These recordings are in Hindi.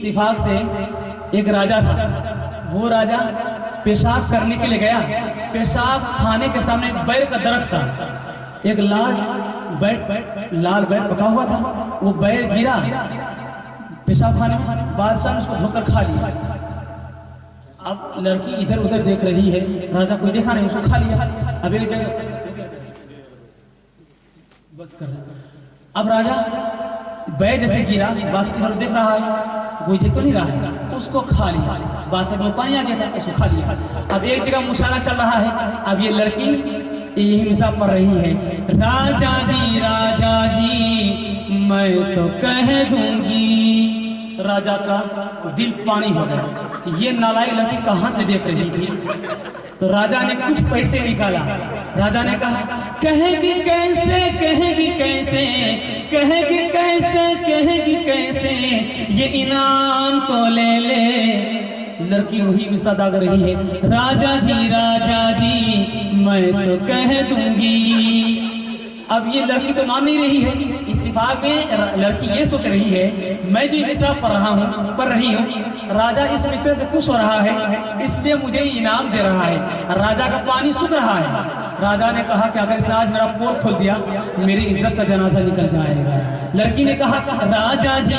इत्तिफाक से एक राजा था। वो राजा पेशाब करने के लिए गया। पेशाब खाने के सामने एक बैर का दरख्त था। एक लाल बैर पका हुआ था। वो बैर गिरा पेशाब खाने में, बादशाह ने उसको धोकर खा लिया। अब लड़की इधर उधर देख रही है, राजा कोई देखा नहीं, उसको खा लिया। अब एक जगह बस कर रहा। अब राजा बैर जैसे गिरा, बादशाह इधर देख रहा है, कोई देख तो नहीं रहा है, उसको खा लिया। बादशाह में पानी आ गया था, उसको खा लिया। अब एक जगह मुशायरा चल रहा है। अब ये लड़की यही मिसाल पढ़ रही है, राजा जी मैं तो कह दूंगी। राजा का दिल पानी हो गया। ये नालायक लड़की कहाँ से देख रही थी? तो राजा ने कुछ पैसे निकाला। राजा ने कहा, कहेगी कैसे, कहेगी कैसे, कहेगी कैसे, कहेगी कैसे, ये इनाम तो ले ले। लड़की वही मिसा दाग रही है, राजा जी मैं तो कह दूंगी। अब ये लड़की तो मान नहीं रही है। इत्तेफाक में लड़की ये सोच रही है, मैं जो मिसरा पढ़ रही हूँ, राजा इस मिसरे से खुश हो रहा है, इसलिए मुझे इनाम दे रहा है। राजा का पानी सूख रहा है। राजा ने कहा कि अगर इसने आज मेरा पोल खोल दिया, मेरी इज्जत का जनाजा निकल जाएगा। लड़की ने कहा, राजा जी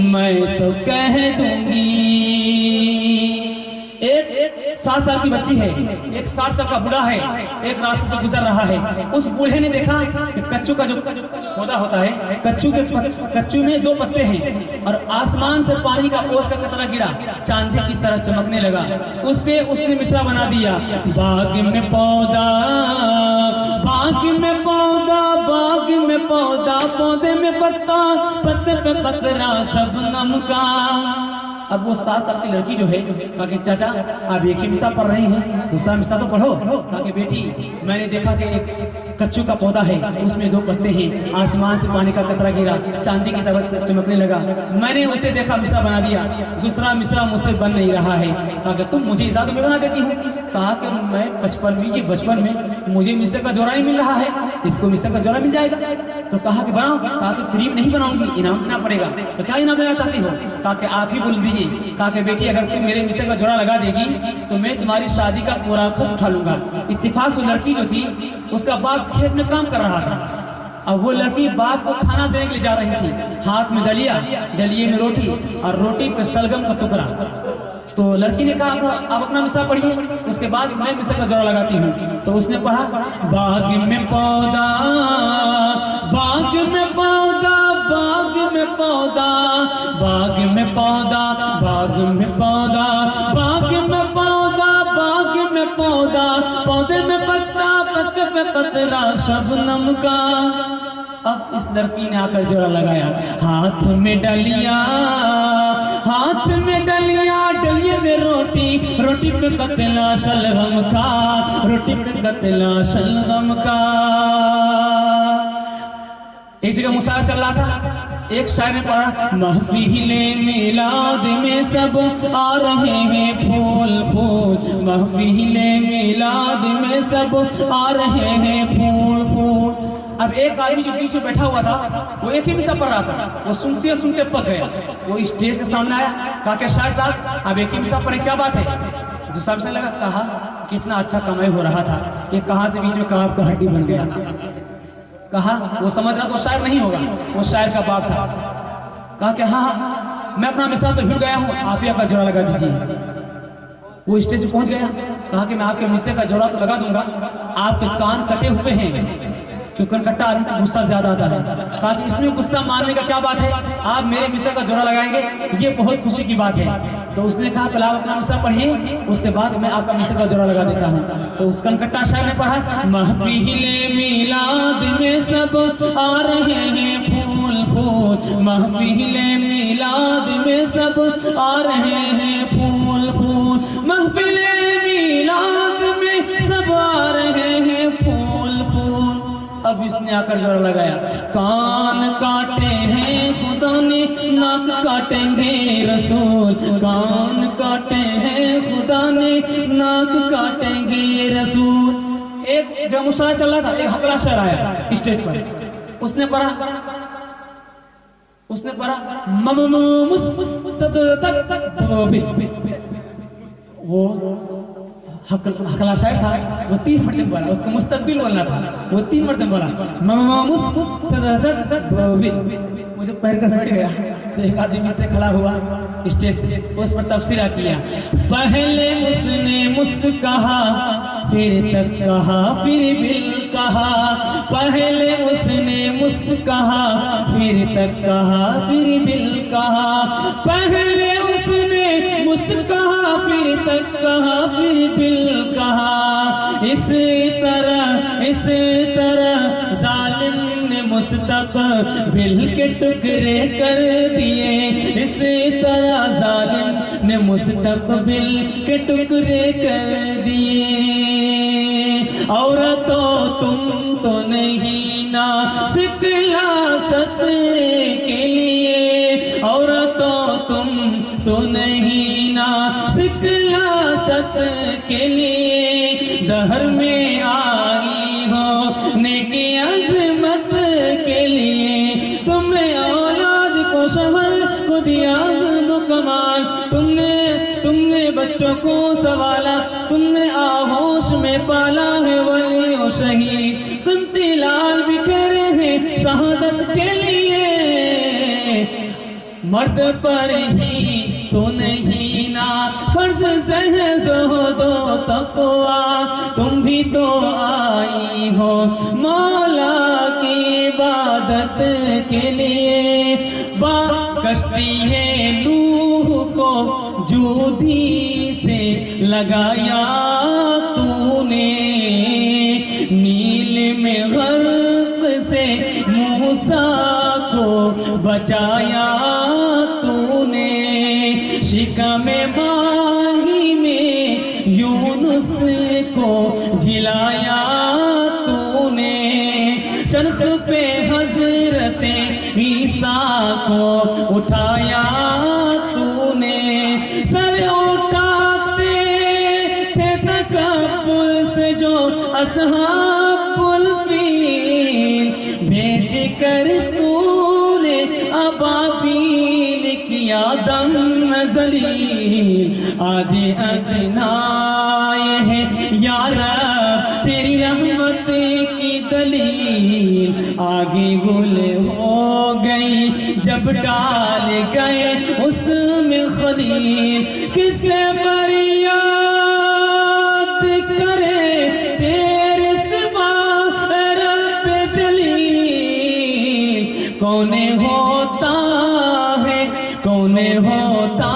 मैं तो कह दूंगी। एक 7 साल की बच्ची है, एक 60 साल का बूढ़ा है, एक रास्ते से गुजर रहा है। उस बूढ़े ने देखा कि कच्चू का जो पौधा होता है, कच्चू में 2 पत्ते हैं और आसमान से पानी का ओस का कतरा गिरा, चांदी की तरह चमकने लगा। उस पे उसने मिसरा बना दिया, बाग में पौधा, बाग में पौधा, बाग में पौधा, पौधे में पत्ता, पत्ते पे कतरा शबनम का। अब वो 7 साल की लड़की जो है, कहा कि चाचा आप एक ही मिसाल पढ़ रही हैं, दूसरा मिसाल तो पढ़ो। कहा कि बेटी मैंने देखा कि एक कच्चू का पौधा है, उसमें 2 पत्ते हैं, आसमान से पानी का कतरा गिरा, चांदी की तरह चमकने लगा, मैंने उसे देखा, मिसरा बना दिया। दूसरा मिसरा मुझसे बन नहीं रहा है। कहा कि तुम मुझे इजाजत में बना देती हो। कहा कि मैं बचपन में मुझे मिसरे का जोड़ा नहीं मिल रहा है, इसको मिसरे का जोड़ा मिल जाएगा। तो कहा कि बनाओ। कहा कि फ्री में नहीं बनाऊंगी, इनाम देना पड़ेगा। तो क्या इनाम देना चाहती हो? कहा कि आप ही बोल दीजिए। कहा कि बेटी अगर तुम मेरे मिसरे का जोड़ा लगा देगी तो मैं तुम्हारी शादी का पूरा खर्च उठा लूंगा। इत्तेफाक से लड़की जो थी, उसका बाप खेत में काम कर रहा था। अब वो लड़की बाप को खाना देने के लिए जा रही थी, हाथ में दलिया, दलिये में रोटी और रोटी पे सलगम का टुकड़ा। तो लड़की ने कहा, आप अपना मिसरा पढ़िए, उसके बाद मैं मिसरे का जोड़ा लगाती हूँ। तो उसने पढ़ा, बाग में पौधा, बाग में पौधा, बाग में पौधा, बाग में पौधा, बाग में पौधा, बाग में पौधा, बाग में पौधा, पौधे में पत्ता, पत्ते पे कतरा शबनम का। अब इस लड़की ने आकर जोड़ा लगाया, हाथ में डलिया, हाथ में डलिया, डलिए में रोटी, रोटी पे कतला शलगम का, रोटी पे कतला शलगम का। एक जगह मुशायरा चल रहा था। एक शायर ने पढ़ा, महफिले मिलाद में सब आ रहे हैं फूल फूल, महफिले मिलाद में सब आ रहे हैं फूल फूल। अब एक आदमी जो बीच में बैठा हुआ था, वो एक ही मिसरा पढ़ रहा था। वो सुनते सुनते पक गया। वो स्टेज के सामने आया, कहा कि शायर साहब आप एक ही मिसरा पढ़े, क्या बात है? दूसरा मिसरा लगा, कहा कितना अच्छा कमाई हो रहा था, ये कहाँ से बीच में कहा आपका हड्डी बन गया। कहा वो समझ रहा तो शायर नहीं होगा, वो शायर का बाप था। कहा कि हाँ मैं अपना मिसरा तो भूल गया हूँ, आप ही आपका जोड़ा लगा दीजिए। वो स्टेज पे पहुंच गया। कहा कि मैं आपके मिसरे का जोड़ा तो लगा दूंगा, आपके कान कटे हुए हैं, क्योंकि कनकट्टा आदमी को गुस्सा ज्यादा आता है। कहा कि इसमें गुस्सा मारने का क्या बात है, आप मेरे मिसरे का जोड़ा लगाएंगे, ये बहुत खुशी की बात है। तो उसने कहा पहले आप अपना मिसरा पढ़िए, उसके बाद मैं आपका मिसरे का जोड़ा लगा देता हूँ। तो उस कनकट्टा शायर ने पढ़ा, महफिले मिलाद में सब आ रहे हैं फूल फूल, महफिले मिलाद में सब आ रहे हैं फूल फूल, महफिले मिलाद में सब आ रहे हैं फूल फूल। अब इसने आकर जोड़ा लगाया, कान काटे हैं खुदा ने, नाक काटेंगे रसूल, कान काटे हैं खुदा ने, नाक काटेंगे रसूल। एक जब मुशायरा चल रहा था, एक हकला शायर आया स्टेज पर। उसने पढ़ा, उसने पढ़ा वो हकला शायर था, वो 3 मरतबे बोला, उसको मुस्तकबिल बोलना था, वो 3 मरतबे बोला मुझे पैर कर बैठ गया। तो एक आदमी से खड़ा हुआ स्टेज से, उस पर तफसीरा किया। पहले उसने मुस्कहा, फिर तक कहा, फिर बिल कहा। पहले उसने मुस्कहा, फिर तक कहा, फिर बिल कहा। पहले उसने मुस्कहा, फिर तक कहा, फिर बिल कहा। इस तरह जालिम ने मुस्तकबिल के टुकड़े कर दिए। इस तरह जालिम ने मुस्तकबिल के टुकड़े कर दिए। औरतों तुम तो नहीं ना सिकलासत के लिए, औरतों तुम तो नहीं ना सिकलासत के लिए। दहर में आई हो नेकी अज़मत के लिए। तुमने औलाद को शहर को दिया कमाल, तुमने बच्चों को सवाला, तुमने आहोश में पाला है वली और शहीद। कुंती लाल बिखरे हैं शहादत के लिए। मर्द पर ही तो नहीं ना फर्ज ज़ुहदो तक़वा। तुम भी तो आई हो मौला की इबादत के लिए। कश्ती है नूह को जूदी से लगाया तूने। नील में गर्क से मूसा को बचाया तूने। शिकम माही में यूनुस को जिलाया तूने। चरख पे हजरते ईसा को उठाया तूने। सर उठाते थे तकब्बुर से जो असहाबुल फील, भेज कर तूने अबाबील किया दम ज़लील। आज अदनाए है या रब तेरी रहमत की दलील। आगे गुल हो गई जब डाल गए उसमें खलील। किसे फरियाद करे तेरे सिवा रब जलील। कौन होता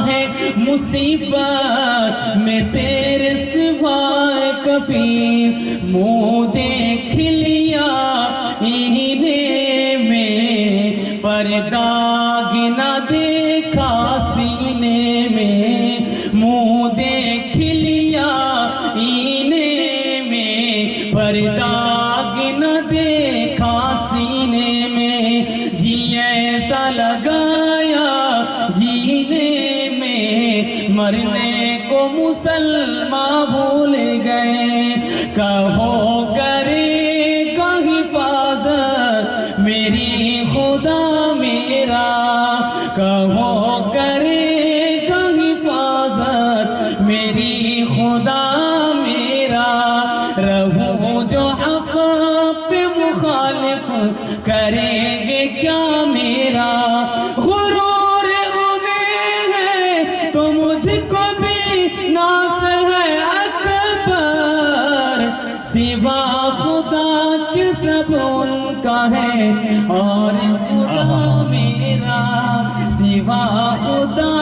है मुसीबत में तेरे सिवाय कफील। मुँह देख लिया इन्हें में, पर दाग न देखा सीने में। मुँह देख लिया इन्हें में, पर दाग न देखा सीने में। जी ऐसा लगाया जीने में, मरने को मुसलमान भूल गए। कहो करेगा हिफाजत मेरी खुदा मेरा। कहो करेगा हिफाजत मेरी खुदा मेरा। रहूं जो हक़ पे मुखालिफ करेंगे क्या मेरा। गुरूर उन्हें है तो मुझको भी नास है अकबर। सिवा खुदा के सब उनका है और खुदा मेरा। सिवा खुदा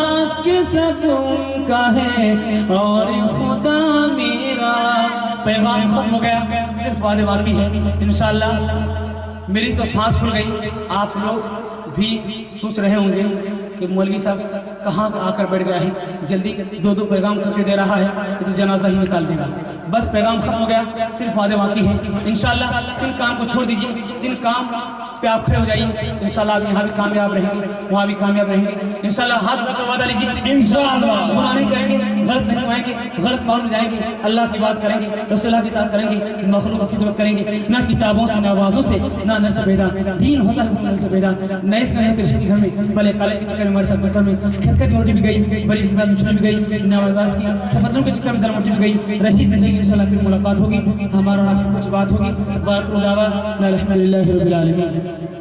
के सब उनका है और खुदा मेरा। पैगाम खत्म हो गया, सिर्फ वादे बाकी है। इंशाअल्लाह मेरी तो सांस फूल गई। आप लोग भी सोच रहे होंगे कि मौलवी साहब कहाँ आकर बैठ गया है, जल्दी 2-2 पैगाम करके दे रहा है, तो जनाजा ही निकाल देगा। बस पैगाम खत्म हो गया, सिर्फ वादे बाकी है। इंशाअल्लाह 3 काम को छोड़ दीजिए, 3 काम पे आप खड़े हो जाइए। इंशाल्लाह आप यहाँ भी कामयाब रहेंगे, वहाँ भी कामयाब रहेंगे इंशाल्लाह। हाथ रखकर वादा लीजिए इंशाल्लाह गुनाह नहीं करेंगे, गलत नहीं कमाएंगे, गलत मालूम जाएंगे, अल्लाह की बात करेंगे, रसूलुल्लाह की इताअत करेंगे, मखलूक की खिदमत करेंगे, ना किताबों से ना आवाज़ों से ना नस्ल पैदा। दीन होता है नस्ल पैदा, न इस कृष्ण के घर में भले काले के चक्कर में हमारे साथ में खेत का रोटी भी गई, बड़ी की बात भी गई, नवाज की फसलों के चक्कर में दर मोटी भी गई। रही जिंदगी इंशाल्लाह फिर मुलाकात होगी, हमारा कुछ बात होगी। वाखिर दावा अल्हम्दुलिल्लाहि रब्बिल आलमीन।